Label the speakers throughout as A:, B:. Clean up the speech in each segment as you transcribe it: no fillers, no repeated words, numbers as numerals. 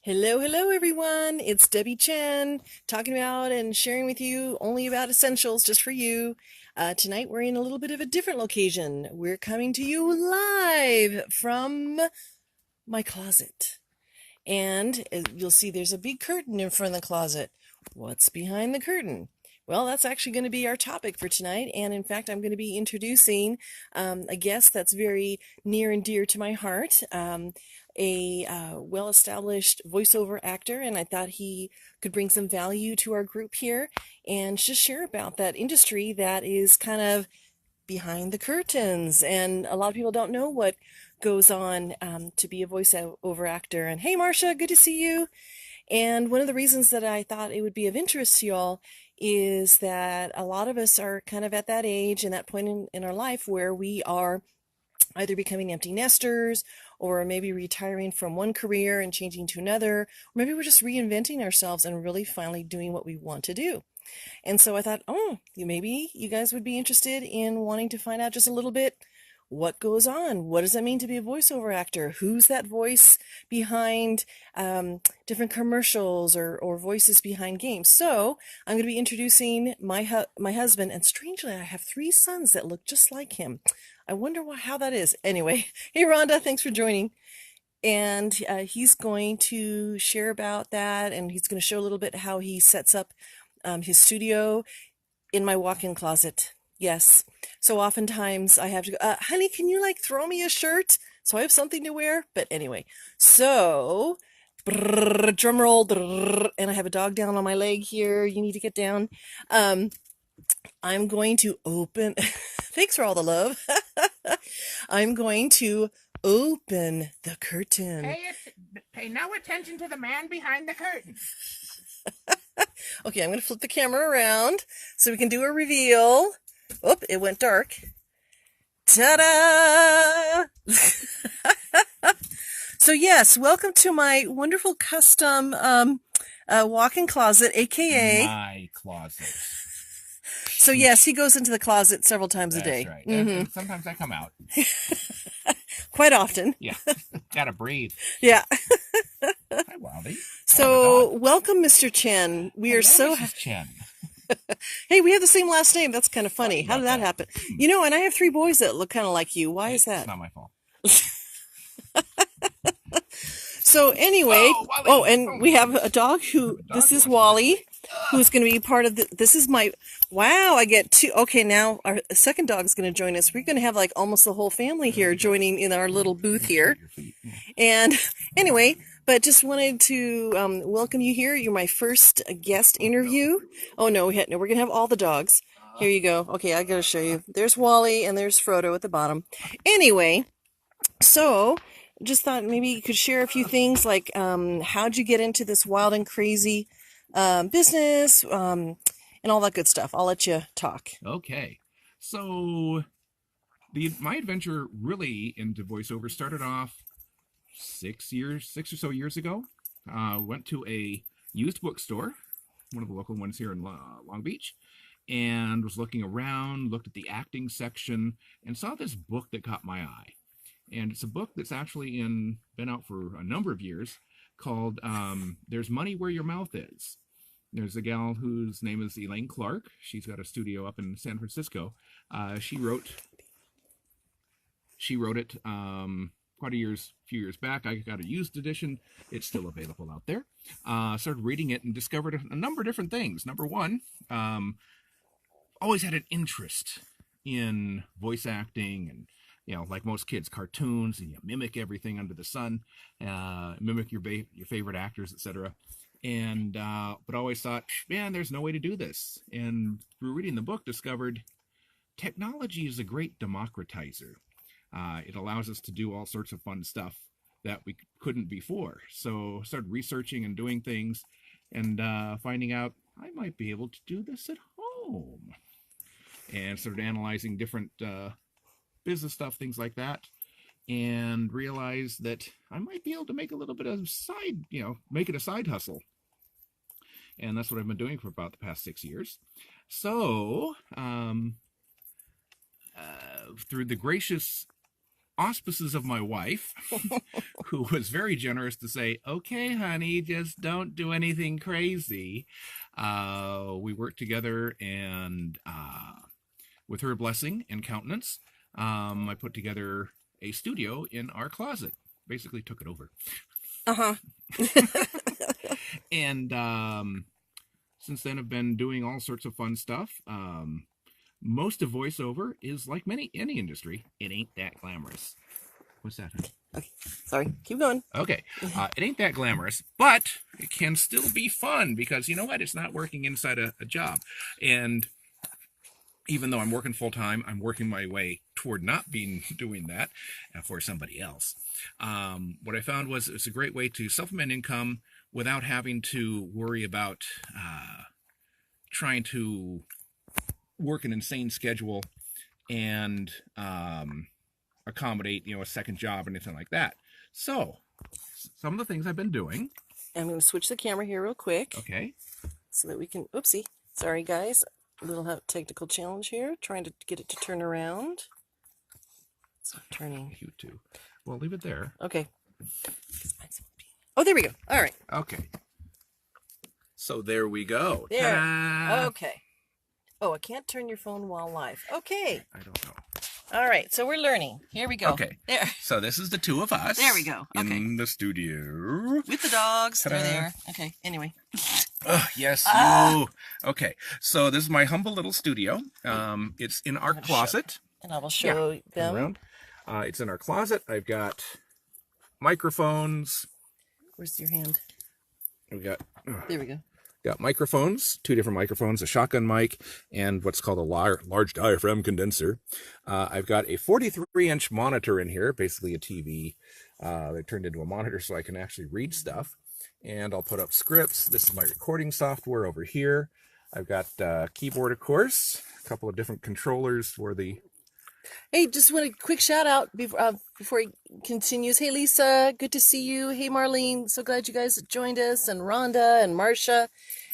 A: Hello, hello, everyone. It's Debbie Chen talking about and sharing with you only about essentials just for you. Tonight, we're in a little bit of a different location. We're coming to you live from my closet. And you'll see there's a big curtain in front of the closet. What's behind the curtain? Well, that's actually going to be our topic for tonight. And in fact, I'm going to be introducing a guest that's very near and dear to my heart, a well established voiceover actor. And I thought he could bring some value to our group here and just share about that industry that is kind of behind the curtains. And a lot of people don't know what goes on to be a voiceover actor. And hey, Marcia, good to see you. And one of the reasons that I thought it would be of interest to y'all is that a lot of us are kind of at that age and that point in our life where we are either becoming empty nesters or maybe retiring from one career and changing to another, or maybe we're just reinventing ourselves and really finally doing what we want to do. And so I thought, oh, maybe you guys would be interested in wanting to find out just a little bit what goes on. What does it mean to be a voiceover actor? Who's that voice behind different commercials or voices behind games? So I'm going to be introducing my husband, and strangely, I have three sons that look just like him. I wonder how that is. Anyway, hey Rhonda, thanks for joining. And he's going to share about that, and he's going to show a little bit how he sets up his studio in my walk-in closet. Yes. So oftentimes I have to go, honey, can you like throw me a shirt so I have something to wear? But anyway, so drum roll, and I have a dog down on my leg here. You need to get down. I'm going to open. Thanks for all the love. I'm going to open the curtain.
B: Pay no attention to the man behind the curtain.
A: Okay, I'm going to flip the camera around so we can do a reveal. Oop, it went dark. Ta-da! So yes, welcome to my wonderful custom walk-in closet, aka
B: my closet.
A: So yes, he goes into the closet several times a day.
B: That's right. And sometimes I come out.
A: Quite often.
B: Yeah. Gotta breathe.
A: Yeah.
B: Hi, Wildy.
A: So welcome, Mr. Chen. We are so
B: Mrs. Chen.
A: Hey, we have the same last name. That's kind of funny. How did that happen? You know, and I have three boys that look kind of like you. Why is that?
B: It's not my fault.
A: So anyway, and we have a dog who, this is Wally, who's going to be part of this is my, wow, I get two. Okay, now our second dog is going to join us. We're going to have like almost the whole family here joining in our little booth here. And anyway, but just wanted to welcome you here. You're my first guest interview. Oh no, we're going to have all the dogs. Here you go. Okay, I got to show you. There's Wally and there's Frodo at the bottom. Anyway, so just thought maybe you could share a few things like how'd you get into this wild and crazy business and all that good stuff. I'll let you talk.
B: Okay. So my adventure really into voiceover started off 6 or so years ago. Went to a used bookstore, one of the local ones here in Long Beach, and was looking around, looked at the acting section, and saw this book that caught my eye. And it's a book that's actually been out for a number of years called There's Money Where Your Mouth Is. There's a gal whose name is Elaine Clark. She's got a studio up in San Francisco. She wrote it quite a few years back. I got a used edition. It's still available out there. Started reading it and discovered a number of different things. Number one, always had an interest in voice acting and, you know, like most kids, cartoons, and you mimic everything under the sun, mimic your favorite actors, etc. And but always thought, man, there's no way to do this. And through reading the book, discovered technology is a great democratizer. It allows us to do all sorts of fun stuff that we couldn't before. So started researching and doing things, and finding out I might be able to do this at home. And started analyzing different business stuff, things like that, and realized that I might be able to make a little bit of make it a side hustle. And that's what I've been doing for about the past 6 years. So, through the gracious auspices of my wife, who was very generous to say, okay, honey, just don't do anything crazy. We worked together, and with her blessing and countenance, I put together a studio in our closet. Basically took it over.
A: Uh-huh.
B: And since then, I've been doing all sorts of fun stuff. Most of voiceover is like any industry. It ain't that glamorous. What's that, honey?
A: Okay, sorry. Keep going.
B: Okay. It ain't that glamorous, but it can still be fun because you know what? It's not working inside a job. And even though I'm working full time, I'm working my way toward not doing that for somebody else. What I found was it's a great way to supplement income without having to worry about trying to work an insane schedule and accommodate, a second job or anything like that. So, some of the things I've been doing.
A: I'm going to switch the camera here real quick.
B: Okay.
A: So that we can, oopsie. Sorry, guys. A little technical challenge here. Trying to get it to turn around. It's not turning.
B: You too. Well, leave it there.
A: Okay. Oh, there we go. All right.
B: Okay. So there we go.
A: There.
B: Ta-da!
A: Okay. Oh, I can't turn your phone while live. Okay.
B: I don't know.
A: All right. So we're learning. Here we go.
B: Okay.
A: There.
B: So this is the two of us.
A: There we go. Okay.
B: In the studio.
A: With the dogs.
B: Ta-da.
A: They're there. Okay. Anyway.
B: Oh, yes, you. Okay. So this is my humble little studio. It's in our closet.
A: And I will show them.
B: Around. It's in our closet. I've got microphones.
A: Where's your hand?
B: We've got...
A: There we go.
B: Got microphones, 2 different microphones, a shotgun mic, and what's called a large diaphragm condenser. I've got a 43-inch monitor in here, basically a TV that turned into a monitor so I can actually read stuff. And I'll put up scripts. This is my recording software over here. I've got keyboard, of course, a couple of different controllers for the...
A: Hey, just want a quick shout out before he continues. Hey, Lisa, good to see you. Hey, Marlene, so glad you guys joined us. And Rhonda and Marcia.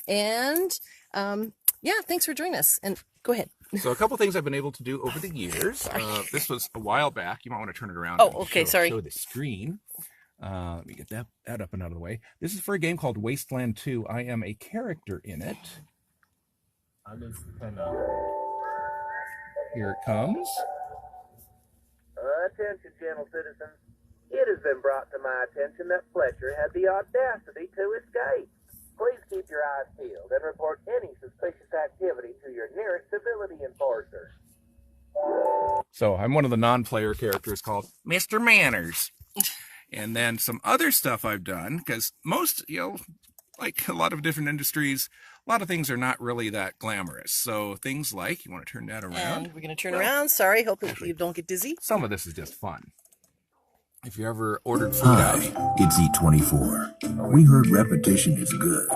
A: And yeah, thanks for joining us. And go ahead.
B: So a couple things I've been able to do over the years. This was a while back. You might want to turn it around.
A: Oh, okay, sorry.
B: Show the screen. Let me get that up and out of the way. This is for a game called Wasteland 2. I am a character in it. Here it comes.
C: Attention, gentle citizens. It has been brought to my attention that Fletcher had the audacity to escape. Please keep your eyes peeled and report any suspicious activity to your nearest civility enforcer.
B: So I'm one of the non-player characters called Mr. Manners. And then some other stuff I've done, because most, like a lot of different industries, a lot of things are not really that glamorous. So things like, you want to turn that around?
A: And we're going to turn around. Sorry, hope you don't get dizzy.
B: Some of this is just fun. If you ever ordered food out.
D: Hi, it's E24. We heard repetition is good.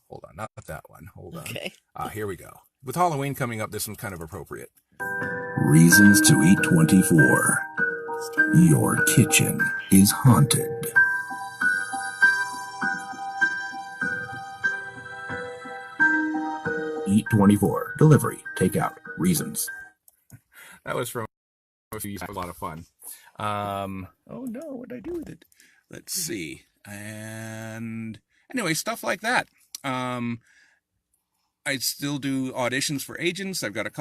B: Hold on, not that one. Hold on.
A: Okay.
B: Here we go. With Halloween coming up, this one's kind of appropriate.
D: Reasons to eat 24. Your kitchen is haunted. Eat 24. Delivery. Takeout. Reasons.
B: That was from a few years ago. A lot of fun. Oh no, what did I do with it? Let's see. And anyway, stuff like that. I still do auditions for agents. I've got at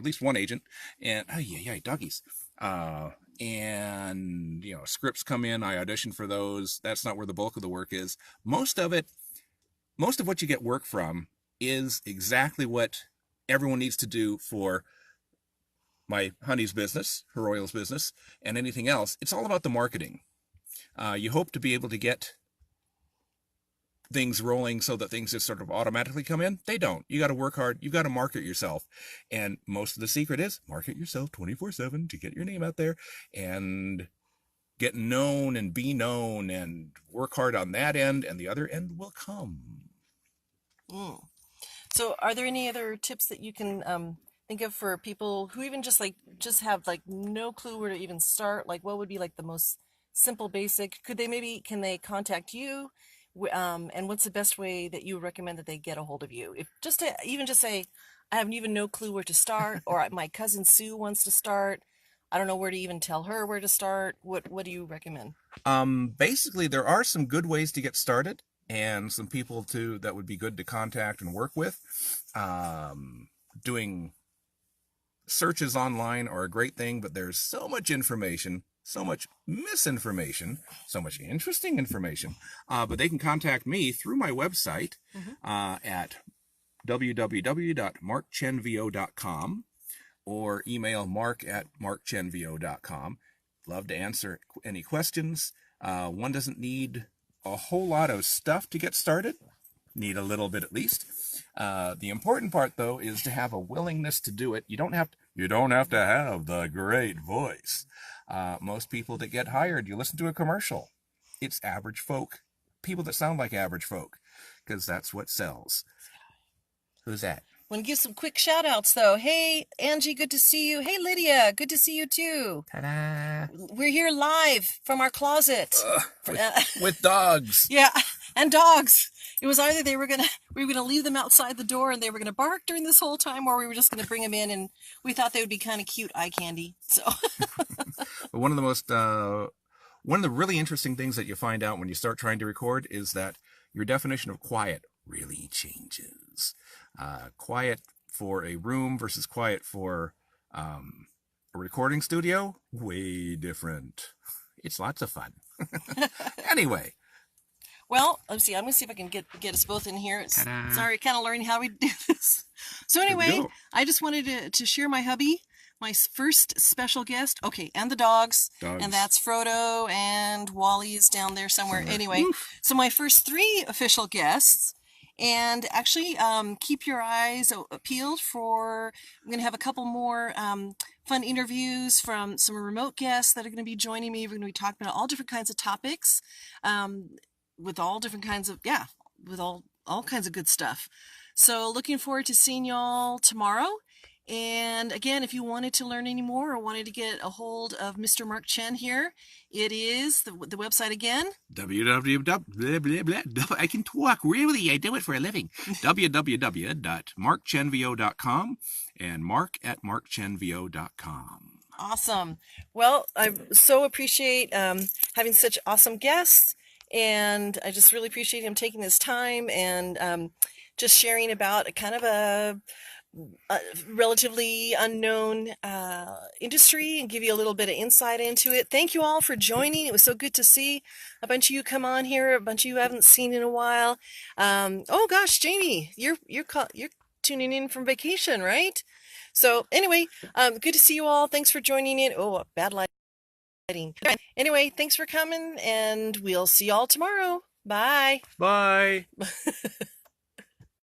B: least one agent, and doggies. And scripts come in. I audition for those. That's not where the bulk of the work is. Most of what you get work from is exactly what everyone needs to do for my honey's business, her oil's business, and anything else. It's all about the marketing. You hope to be able to get things rolling so that things just sort of automatically come in. They don't. You got to work hard. You got to market yourself. And most of the secret is market yourself 24/7 to get your name out there and get known and be known and work hard on that end, and the other end will come.
A: So are there any other tips that you can think of for people who even just have no clue where to even start? Like, what would be like the most simple, basic? Can they contact you? And what's the best way that you would recommend that they get a hold of you? If just say, I have even no clue where to start, or my cousin Sue wants to start. I don't know where to even tell her where to start. What do you recommend?
B: Basically, there are some good ways to get started, and some people too that would be good to contact and work with. Doing searches online are a great thing, but there's so much information, so much misinformation, so much interesting information. But they can contact me through my website at www.markchenvo.com or email mark@markchenvo.com. Love to answer any questions. One doesn't need a whole lot of stuff to get started. Need a little bit at least. The important part, though, is to have a willingness to do it. You don't have to have the great voice. Most people that get hired, you listen to a commercial. It's average folk, people that sound like average folk, because that's what sells. Who's that?
A: Want to give some quick shout outs though. Hey, Angie, good to see you. Hey, Lydia, good to see you too.
B: Ta-da!
A: We're here live from our closet.
B: With dogs.
A: Yeah, and dogs. It was either we were gonna leave them outside the door and they were gonna bark during this whole time, or we were just gonna bring them in, and we thought they would be kind of cute eye candy. So
B: But one of the really interesting things that you find out when you start trying to record is that your definition of quiet really changes. Quiet for a room versus quiet for a recording studio, way different. It's lots of fun. Anyway.
A: well, let's see. I'm gonna see if I can get us both in here.
B: Ta-da.
A: Sorry, kind of learning how we do this. So anyway, I just wanted to share my hubby, my first special guest. Okay, and the dogs. And that's Frodo, and Wally is down there somewhere. Anyway, so my first 3 official guests. And actually, keep your eyes peeled for, I'm going to have a couple more fun interviews from some remote guests that are going to be joining me. We're going to be talking about all different kinds of topics with all different kinds of, with all kinds of good stuff. So looking forward to seeing y'all tomorrow. And again, if you wanted to learn any more or wanted to get a hold of Mr. Mark Chen here, it is the website again.
B: I can talk, really. I do it for a living. www.markchenvo.com and mark@markchenvo.com.
A: Awesome. Well, I so appreciate having such awesome guests, and I just really appreciate him taking his time and just sharing about a kind of a relatively unknown industry and give you a little bit of insight into it. Thank you all for joining. It was so good to see a bunch of you come on here, a bunch of you I haven't seen in a while. Oh gosh, Jamie, you're tuning in from vacation, right? So anyway, good to see you all. Thanks for joining in. Oh, bad lighting. Anyway, thanks for coming, and we'll see y'all tomorrow. Bye.
B: Bye.